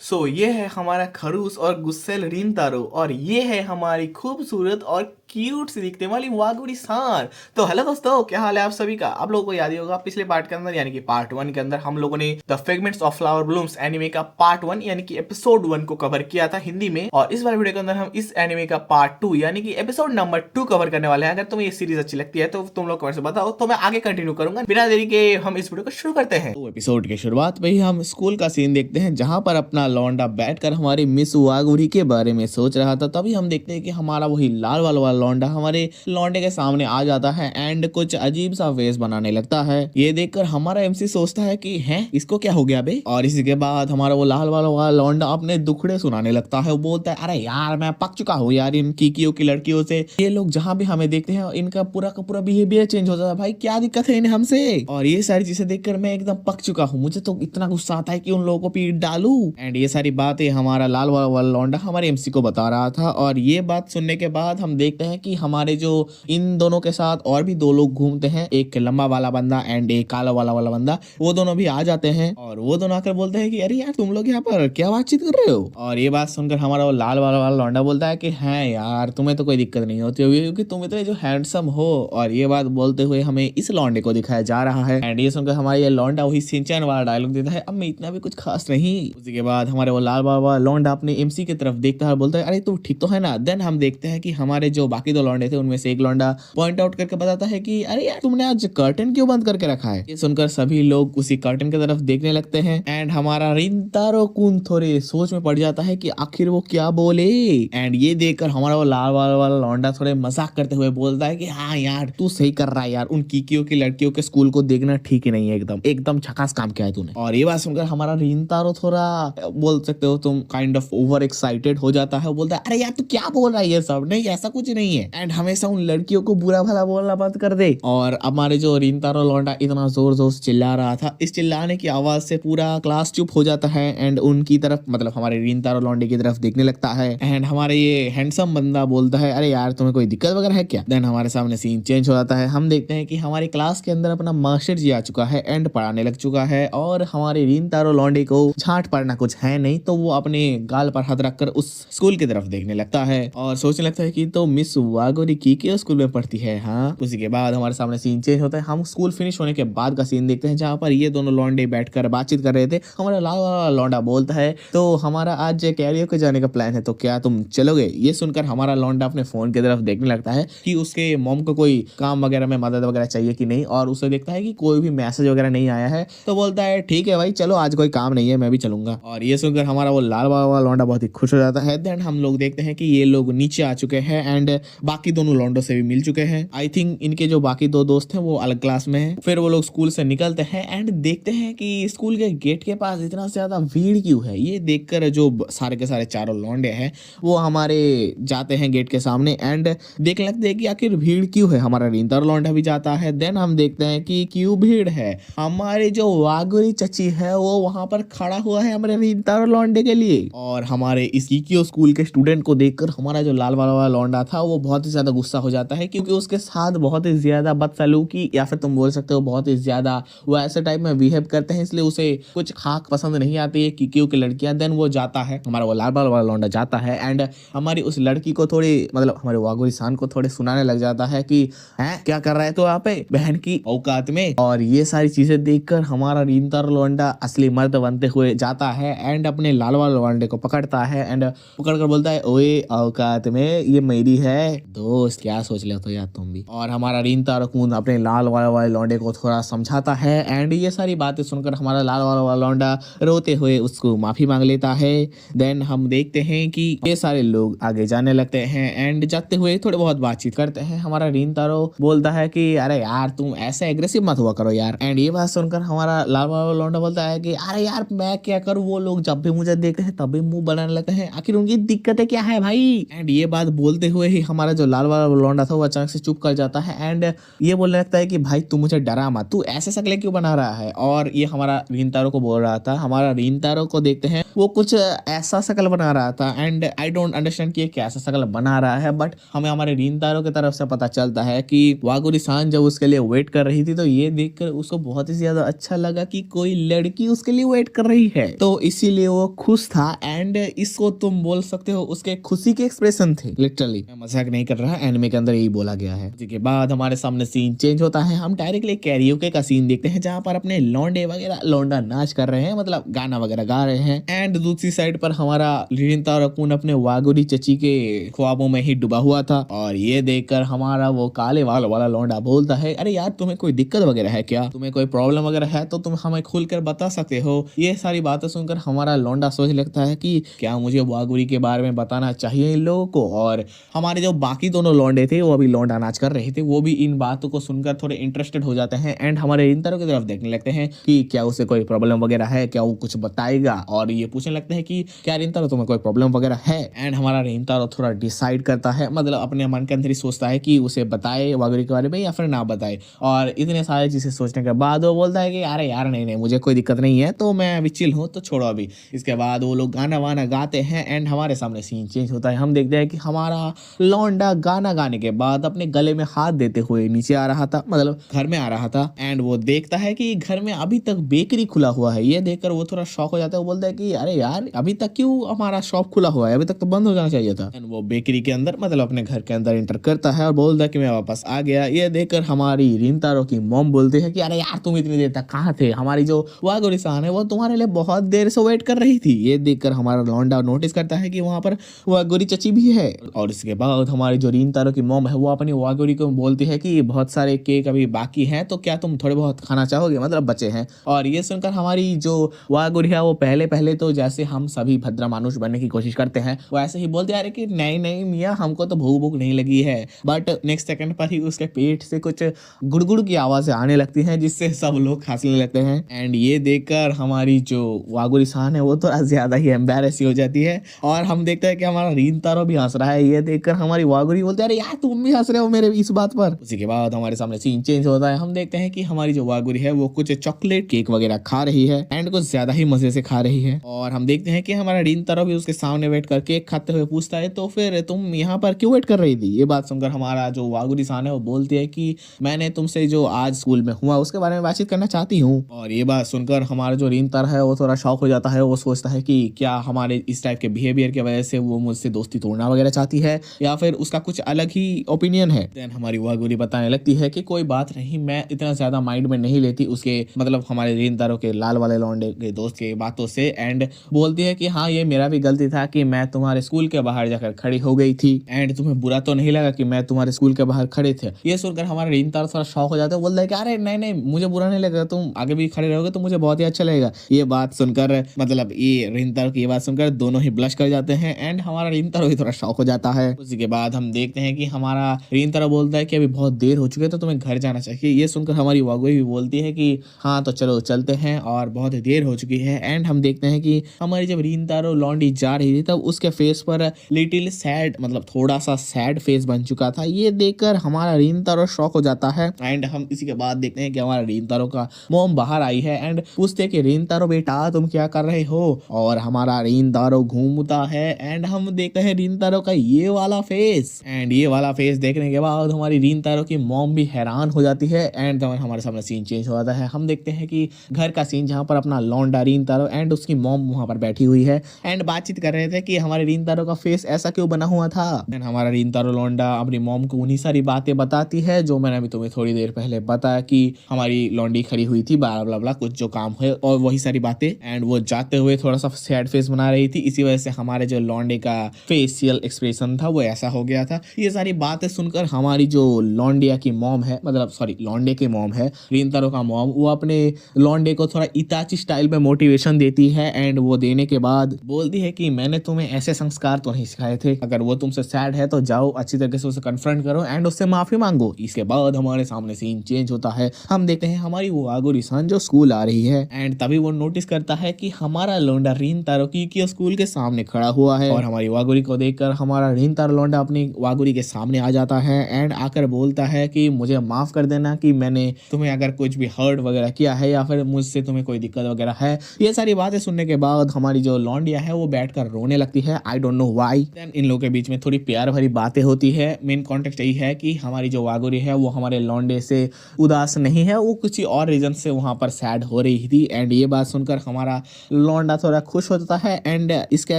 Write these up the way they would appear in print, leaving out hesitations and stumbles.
ये है हमारा खरूस और गुस्सेल रिंतारो और ये है हमारी खूबसूरत और क्यूट सी दिखने वाली वागुड़ी सांड। तो हेलो दोस्तों, क्या हाल है आप सभी का। आप लोगों को याद ही होगा पिछले पार्ट के अंदर यानी कि पार्ट 1 के अंदर हम लोगों ने the fragments of flower blooms anime का पार्ट 1 यानी कि एपिसोड 1 को कवर किया था हिंदी में। और इस बार वीडियो के अंदर हम इस एनिमे का पार्ट 2 यानी कि एपिसोड नंबर 2 कवर करने वाले हैं। अगर तुम्हें ये सीरीज अच्छी लगती है तो तुम लोग कमेंट से बताओ, तो मैं आगे कंटिन्यू करूंगा। बिना देरी के हम इस वीडियो को शुरू करते हैं। तो एपिसोड के शुरुआत में ही हम स्कूल का सीन देखते हैं जहां पर अपना लौंडा बैठकर हमारी मिस वागुरी के बारे में सोच रहा था। तभी हम देखते हैं कि हमारा वही लाल वाला लौंडा हमारे लौंडे के सामने आ जाता है एंड कुछ अजीब सा फेस बनाने लगता है। ये देखकर हमारा एमसी सोचता है कि हैं इसको क्या हो गया बे। और इसी के बाद हमारा वो लाल वाला लौंडा अपने दुखड़े सुनाने लगता है। वो बोलता है अरे यार मैं पक चुका हूँ यार इन कीकियों की लड़कियों से। ये लोग जहाँ भी हमें देखते हैं इनका पूरा का पूरा बिहेवियर चेंज हो जाता है। भाई क्या दिक्कत है इन्हें हमसे। और ये सारी चीजें देखकर मैं एकदम पक चुका हूँ। मुझे तो इतना गुस्सा आता है कि उन लोगों को पीट डालू। एंड ये सारी बातें हमारा लाल वाला लौंडा हमारे एमसी को बता रहा था। और ये बात सुनने के बाद हम देखते हैं कि हमारे जो इन दोनों के साथ और भी दो लोग घूमते हैं, एक लंबा वाला बंदा एंड एक काला वाला बंदा, वो दोनों भी आ जाते हैं। और वो दोनों आकर बोलते हैं कि अरे यार तुम लोग यहाँ पर क्या बातचीत कर रहे हो। और ये बात सुनकर हमारा वो लाल वाला लौंडा बोलता है कि हाँ यार तुम्हें तो कोई दिक्कत नहीं होती होगी क्योंकि तुम इतने जो हैंडसम हो। और ये बात बोलते हुए हमें इस लौंडे को दिखाया जा रहा है। एंड ये सुनकर हमारा ये लौंडा वही सिंचन वाला डायलॉग देता है, अब मैं इतना भी कुछ खास नहीं। उसी के बाद हमारे वो लाल वाला लौंडा अपने एमसी की तरफ देखता है और बोलता है अरे तू ठीक तो है ना। देन हम देखते हैं कि हमारे जो बाकी दो लौंडे थे उनमें से एक लौंडा पॉइंट आउट करके बताता है कि अरे यार तुमने आज कर्टन क्यों बंद करके रखा है। ये सुनकर सभी लोग उसी कर्टन की तरफ देखने लगते हैं। एंड हमारा रिंतारो कुन थोड़े सोच में पड़ जाता है कि आखिर वो क्या बोले। एंड ये देखकर हमारा वो लाल वाला लौंडा थोड़े मजाक करते हुए बोलता है कि हाँ यार तू सही कर रहा है यार, उन कीकियों की लड़कियों के स्कूल को देखना ठीक ही नहीं है, एकदम एकदम झकास काम किया है तूने। और ये बात सुनकर हमारा रिंतारो थोड़ा बोल सकते हो तुम काइंड ऑफ ओवर एक्साइटेड हो जाता है। वो बोलता है अरे यार तू क्या बोल रहा है, ये सब नहीं ऐसा कुछ नहीं है। एंड हमेशा उन लड़कियों को बुरा भला बोलना बंद कर दे। और हमारे जो रिंतारो लौंडा इतना जोर जोर से चिल्ला रहा था, इस चिल्लाने की आवाज से पूरा क्लास चुप हो जाता है एंड उनकी तरफ मतलब हमारे रिंतारो लौंडे की तरफ देखने लगता है। एंड हमारे ये हैंडसम बंदा बोलता है अरे यार तुम्हें कोई दिक्कत वगैरह है क्या। देन हमारे सामने सीन चेंज हो जाता है। हम देखते हैं कि हमारी क्लास के अंदर अपना मास्टर जी आ चुका है एंड पढ़ाने लग चुका है। और हमारे रिंतारो लौंडे को झांट पड़ना कुछ है नहीं, तो वो अपने गाल पर हाथ रखकर उस स्कूल की तरफ देखने लगता है और सोचने लगता है कि तो मिस वागोरी की स्कूल में पढ़ती है। हाँ, उसी के बाद हमारे सामने सीन चेंज होता है। हम स्कूल फिनिश होने के बाद का सीन देखते हैं जहाँ पर ये दोनों लौंडे बैठकर बातचीत कर रहे थे। हमारा लाल वाला लौंडा बोलता है तो हमारा आज कैरियोके जाने का प्लान है, तो क्या तुम चलोगे। ये सुनकर हमारा लौंडा अपने फोन की तरफ देखने लगता है कि उसके मॉम को कोई काम वगैरह में मदद वगैरह चाहिए कि नहीं। और उसे देखता है कि कोई भी मैसेज वगैरह नहीं आया है, तो बोलता है ठीक है भाई चलो आज कोई काम नहीं है मैं भी चलूंगा। और ये सुनकर हमारा वो लाल वाला लौंडा बहुत ही खुश हो जाता है। देन हम लोग देखते हैं कि ये लोग नीचे आ चुके हैं एंड बाकी दोनों लौंडों से भी मिल चुके हैं। आई थिंक इनके जो बाकी दो दोस्त हैं वो अलग क्लास में हैं। फिर वो लोग स्कूल से निकलते हैं एंड देखते हैं कि स्कूल के गेट के पास इतना ज्यादा भीड़ क्यों है। ये देखकर जो सारे के सारे चारों लौंडे हैं वो हमारे जाते हैं गेट के सामने एंड देखने लगते हैं कि आखिर भीड़ क्यों है। हमारा रिंतारो लौंडा भी जाता है। देन हम देखते हैं कि क्यों भीड़ है। हमारे जो वागुरी चची है वो वहां पर खड़ा हुआ है हमारे रिंतारो लौंडे के लिए। और हमारे इस कीकियो स्कूल के स्टूडेंट को देखकर हमारा जो लाल वाला लौंडा था वो बहुत ही ज्यादा गुस्सा हो जाता है क्योंकि उसके साथ बहुत ही ज्यादा बदसलूकी या फिर तुम बोल सकते हो बहुत ही ज्यादा वो ऐसे टाइप में बिहेव करते हैं, इसलिए उसे कुछ खाक पसंद नहीं आती है कीकियो की लड़कियां। देन वो जाता है, हमारा वो लाल वाला लौंडा जाता है एंड हमारी उस लड़की को थोड़ी मतलब हमारे वागुरी सान को थोड़े सुनाने लग जाता है कि हैं क्या कर रहा है तो यहाँ पे बहन की औकात में। और ये सारी चीजें देखकर हमारा रिंतारो लौंडा असली मर्द बनते हुए जाता है एंड अपने लाल वाले लौंडे को पकड़ता है एंड पकड़कर बोलता है ओए औकात में ये मेरी है दोस्त, क्या सोच लेते हो यार तुम भी। और हमारा रिंतारो कुन अपने लाल वाले लौंडे को थोड़ा समझाता है एंड ये सारी बातें सुनकर हमारा लाल वाला लौंडा रोते हुए उसको माफी मांग लेता है। देन हम देखते हैं कि ये सारे लोग आगे जाने लगते हैं एंड जाते हुए थोड़े बहुत बातचीत करते हैं। हमारा रिंतारो बोलता है कि अरे यार तुम ऐसे एग्रेसिव मत हुआ करो यार। एंड ये बात सुनकर हमारा लाल वाला लौंडा बोलता है कि अरे यार मैं क्या करूं, वो लोग जब भी मुझे देखते हैं तभी मुंह बनाने लगते हैं, आखिर उनकी दिक्कतें क्या है भाई। एंड ये बात बोलते हुए ही हमारा जो लाल वाला लौंडा था वो अचानक से चुप कर जाता है एंड ये बोलने लगता है कि भाई तू मुझे डरा मत, तू ऐसे शक्लें क्यों बना रहा है। और ये हमारा रिंतारो को बोल रहा था। हमारा रिंतारो को देखते हैं वो कुछ ऐसा शक्ल बना रहा था एंड आई डोंट अंडरस्टैंड कि कैसा शक्ल बना रहा है, बट हमें हमारे रिंतारो की तरफ से पता चलता है कि वागुरी सान जब उसके लिए वेट कर रही थी तो ये देखकर उसको बहुत ही ज्यादा अच्छा लगा कि कोई लड़की उसके लिए वेट कर रही है, तो इसीलिए लिए वो खुश था एंड इसको तुम बोल सकते हो उसके खुशी के एक्सप्रेशन थे। लिटरली मैं मजाक नहीं कर रहा, एनिमे के अंदर यही बोला गया है। उसके बाद हमारे सामने सीन चेंज होता है, हम डायरेक्टली कैरियोके का सीन देखते हैं जहां पर अपने लौंडे वगैरह लौंडा नाच कर रहे हैं, मतलब गाना वगैरह गा रहे हैं। एंड दूसरी साइड पर हमारा रिंतारो कुन अपने वागुरी चची के ख्वाबों में ही डूबा हुआ था और ये देखकर हमारा वो काले वाल वाला लौंडा बोलता है, अरे यार तुम्हें कोई दिक्कत वगैरह है क्या, तुम्हें कोई प्रॉब्लम वगैरह है तो तुम हमें खुलकर बता सकते हो। ये सारी बातें सुनकर हमारा लौंडा सोच लगता है कि क्या मुझे वागुरी के बारे में बताना चाहिए इन लोगों को। और हमारे जो बाकी दोनों लौंडे थे वो अभी लौंडा नाच कर रहे थे, वो भी इन बातों को सुनकर थोड़े इंटरेस्टेड हो जाते हैं एंड हमारे रिंतारो की तरफ देखने लगते हैं कि क्या उसे कोई प्रॉब्लम वगैरह है, क्या वो कुछ बताएगा। और ये पूछने लगते हैं कि क्या रिंतारो तुम्हें कोई प्रॉब्लम वगैरह है। एंड हमारा रिंतारो थोड़ा डिसाइड करता है, मतलब अपने मन के अंदर ही सोचता है कि उसे बताए वागुरी के बारे में या फिर ना बताए। और इतने सारे चीजें सोचने के बाद वो बोलता है कि अरे यार नहीं नहीं मुझे कोई दिक्कत नहीं है, तो मैं अभी चिल हूँ, तो छोड़ो अभी। इसके बाद वो लोग गाना वाना गाते हैं एंड हमारे सामने सीन चेंज होता है। हम देखते हैं कि हमारा लौंडा गाना गाने के बाद अपने गले में हाथ देते हुए नीचे आ रहा था, मतलब घर में आ रहा था। एंड वो देखता है कि घर में अभी तक बेकरी खुला हुआ है। ये देखकर वो थोड़ा शॉक हो जाता है, वो बोलता है कि अरे यार अभी तक क्यों हमारा शॉप खुला हुआ है, अभी तक तो बंद हो जाना चाहिए था। एंड वो बेकरी के अंदर मतलब अपने घर के अंदर एंटर करता है और बोलता है कि मैं वापस आ गया। ये देखकर हमारी रिंतारो की मॉम बोलती है कि अरे यार तुम इतनी देर तक कहाँ थे, हमारी जो वागुरी-सान है वो तुम्हारे लिए बहुत देर से वेट कर रही थी। ये देखकर हमारा लौंडा नोटिस करता है कि वहाँ पर वागुरी चची भी है। और इसके बाद हमारी जो रिंतारो की मॉम है वो अपनी वागुरी को बोलती है कि बहुत सारे केक अभी बाकी हैं, तो क्या तुम थोड़े बहुत खाना चाहोगे, मतलब बचे हैं। और ये सुनकर हमारी जो वागुरी है वो पहले पहले तो जैसे हम सभी भद्रा मानुष बनने की कोशिश करते हैं वो ऐसे ही बोलते आ रहे कि नहीं नहीं मियाँ हमको तो भूख नहीं लगी है। बट नेक्स्ट सेकंड पर ही उसके पेट से कुछ गुड़गुड़ की आवाजें आने लगती हैं जिससे सब लोग हंसने लगते हैं। एंड ये देखकर हमारी जो वागुरी सान है वो थोड़ा ज्यादा ही एम्बैरेस हो जाती है और हम देखते हैं कि हमारा रिंतारो भी हंस रहा है। ये देखकर हमारी वागुरी बोलते हैं अरे यार तुम भी हंस रहे हो मेरे इस बात पर। उसी के बाद हमारे सामने सीन चेंज होता है, हम देखते हैं कि हमारी जो वागुरी है वो कुछ चॉकलेट केक वगैरह खा रही है एंड कुछ ज्यादा ही मजे से खा रही है। और हम देखते हैं कि हमारा रिंतारो भी उसके सामने वेट कर केक खाते हुए पूछता है तो फिर तुम यहाँ पर क्यों वेट कर रही थी। ये बात सुनकर हमारा जो वागुरी सान है वो बोलती है कि मैंने तुमसे जो आज स्कूल में हुआ उसके बारे में बातचीत करना चाहती हूँ। और ये बात सुनकर हमारा जो रिंतारो है वो थोड़ा शॉक हो जाता है, वो सोचता है कि क्या हमारे इस टाइप के बिहेवियर की वजह से वो मुझसे दोस्ती तोड़ना वगैरह चाहती है या फिर उसका कुछ अलग ही ओपिनियन है। देन हमारी वागुरी बताने लगती है कि कोई बात नहीं, मैं इतना ज्यादा माइंड में नहीं लेती उसके मतलब हमारे रिंतारो के लाल वाले लौंडे के दोस्त के बातों से। एंड बोलती है कि हाँ ये मेरा भी गलती था कि मैं तुम्हारे स्कूल के बाहर जाकर खड़ी हो गई थी एंड तुम्हें बुरा तो नहीं लगा कि मैं तुम्हारे स्कूल के बाहर खड़े थे। ये सुनकर हमारा रिंतारो थोड़ा शॉक हो जाता है, बोलता है कि अरे नहीं नहीं मुझे बुरा नहीं लगेगा, तुम आगे भी खड़े रहोगे तो मुझे बहुत ही अच्छा लगेगा। ये बात सुनकर मतलब ये रिंतारो की ये बात सुनकर दोनों ही ब्लश कर जाते हैं एंड हमारा रिंतारो भी थोड़ा शॉक हो जाता है। उसी के बाद हम देखते हैं कि हमारा रिंतारो बोलता है कि अभी बहुत देर हो चुकी है तो तुम्हें घर जाना चाहिए। ये सुनकर हमारी वागुरी भी बोलती है कि हाँ तो चलो चलते हैं और बहुत देर हो चुकी है। एंड हम देखते हैं कि हमारी जब रिंतारो लौंडी जा रही थी तब उसके फेस पर लिटिल सैड मतलब थोड़ा सा सैड फेस बन चुका था। ये देखकर हमारा रिंतारो शॉक हो जाता है। एंड हम इसी के बाद देखते हैं कि हमारा रिंतारो का मॉम बाहर आई है एंड पूछते हैं कि रिंतारो बेटा तुम क्या कर रहे हो। और हमारा रिंतारो घूमता है एंड हम देखते हैं रिंतारो का ये वाला फेस। एंड ये वाला फेस देखने के बाद हमारी रिंतारो की मॉम भी हैरान हो जाती है। एंड हमारे सामने सीन चेंज हो जाता है, हम देखते हैं कि घर का सीन जहाँ पर अपना लौंडा रिंतारो एंड उसकी मॉम वहाँ पर बैठी हुई है एंड बातचीत कर रहे थे कि हमारे रिंतारो का फेस ऐसा क्यों बना हुआ था। एंड हमारा रिंतारो लौंडा अपनी मॉम को उन्हीं सारी बातें बताती है जो मैंने अभी तुम्हें थोड़ी देर पहले बताया कि हमारी लौंडी खड़ी हुई थी ब्ला ब्ला ब्ला कुछ जो काम है और वही सारी बातें। एंड वो जाते हुए थोड़ा सा सैड फेस बना रही थी, इसी वजह से हमारे जो लौंडे का फेशियल एक्सप्रेशन था वो ऐसा हो गया था। ये सारी बातें सुनकर हमारी जो लौंडिया की मॉम है मतलब सॉरी लौंडे की मॉम है रिंतारो का मॉम, वो अपने लौंडे को थोड़ा इताची स्टाइल में मोटिवेशन देती है। एंड वो देने के बाद बोलती है कि मैंने तुम्हें ऐसे संस्कार तो नहीं सिखाए थे, अगर वो तुमसे सैड है तो जाओ अच्छी तरीके से उसे कन्फ्रंट करो एंड उससे माफी मांगो। इसके बाद हमारे सामने सीन चेंज होता है, हम देखते हैं हमारी वो वागुरी-सान जो स्कूल आ रही है एंड तभी वो नोटिस करता है कि हमारा लौंडा रिंतारो की स्कूल के सामने खड़ा हुआ है। और हमारी वागुरी को देखकर हमारा रिंतारो लौंडा अपनी वागुरी के सामने आ जाता है एंड आकर बोलता है कि मुझे माफ कर देना कि मैंने तुम्हें अगर कुछ भी हर्ट वगैरह किया है या फिर मुझसे तुम्हें कोई दिक्कत वगैरह है। ये सारी बातें सुनने के बाद हमारी जो लौंडिया है वो बैठकर रोने लगती है, I don't know why. Then इन लोगों के बीच में थोड़ी प्यार भरी बातें होती है। मेन कॉन्टेक्स्ट यही है कि हमारी जो वागुरी है वो हमारे लौंडे से उदास नहीं है, वो कुछ और रीजन से वहां पर सैड हो रही थी। एंड ये बात सुनकर हमारा लौंडा थोड़ा खुश हो जाता है एंड इसका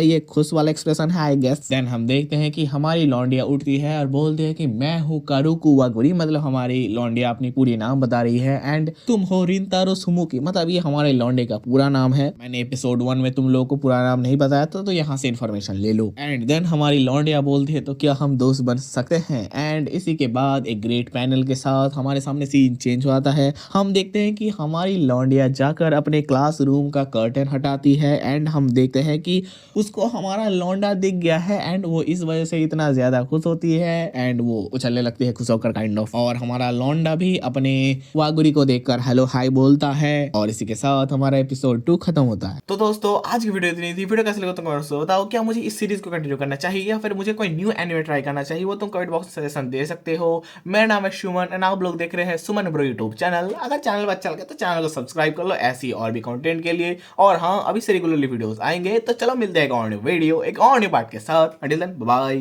ये खुश वाला एक्सप्रेशन है आई गेस। देन हम देखते हैं कि हमारी लौंडिया उठती है और बोलती है कि मैं हूँ कारुकु वागुरी, मतलब हमारी लौंडिया अपनी पूरी नाम बता रही है एंड तुम हो रिंतारो सुमुकी, मतलब ये हमारे लौंडे का पूरा नाम है। मैंने एपिसोड 1 में तुम लोगों को पूरा नाम नहीं बताया था, तो यहाँ से इन्फॉर्मेशन ले लो। एंड देन हमारी लौंडिया बोलती है तो क्या हम दोस्त बन सकते हैं। एंड इसी के बाद एक ग्रेट पैनल के साथ हमारे सामने सीन चेंज हो जाता है। हम देखते हैं कि हमारी लौंडिया जाकर अपने क्लासरूम का कर्टन हटाती है एंड हम देखते हैं कि उसको हमारा लौंडा दिख गया है एंड वो इस वजह से इतना ज्यादा खुश होती है एंड वो उछलने लगती है खुश होकर काइंड ऑफ। और हमारा लौंडा भी अपने वागुरी को देखकर हेलो हाय बोलता है और इसी के साथ हमारा एपिसोड 2 खत्म होता है। तो दोस्तों आज की वीडियो इतनी थी। वीडियो कैसे लगा तुम कमेंट्स में बताओ। क्या मुझे इस सीरीज को कंटिन्यू करना चाहिए या फिर मुझे कोई न्यू एनिमे ट्राई करना चाहिए, वो तुम कमेंट बॉक्स में सजेशन दे सकते हो। मेरा नाम है सुमन एंड आप लोग देख रहे हैं सुमन ब्रो यूट्यूब चैनल। अगर चैनल अच्छा लगे तो चैनल को सब्सक्राइब कर लो ऐसी और भी कंटेंट के लिए। और हाँ, अभी से रेगुलरली वीडियोस आएंगे, तो चलो मिलते हैं एक और न्यू वीडियो एक और न्यू पार्ट के साथ। Until then bye.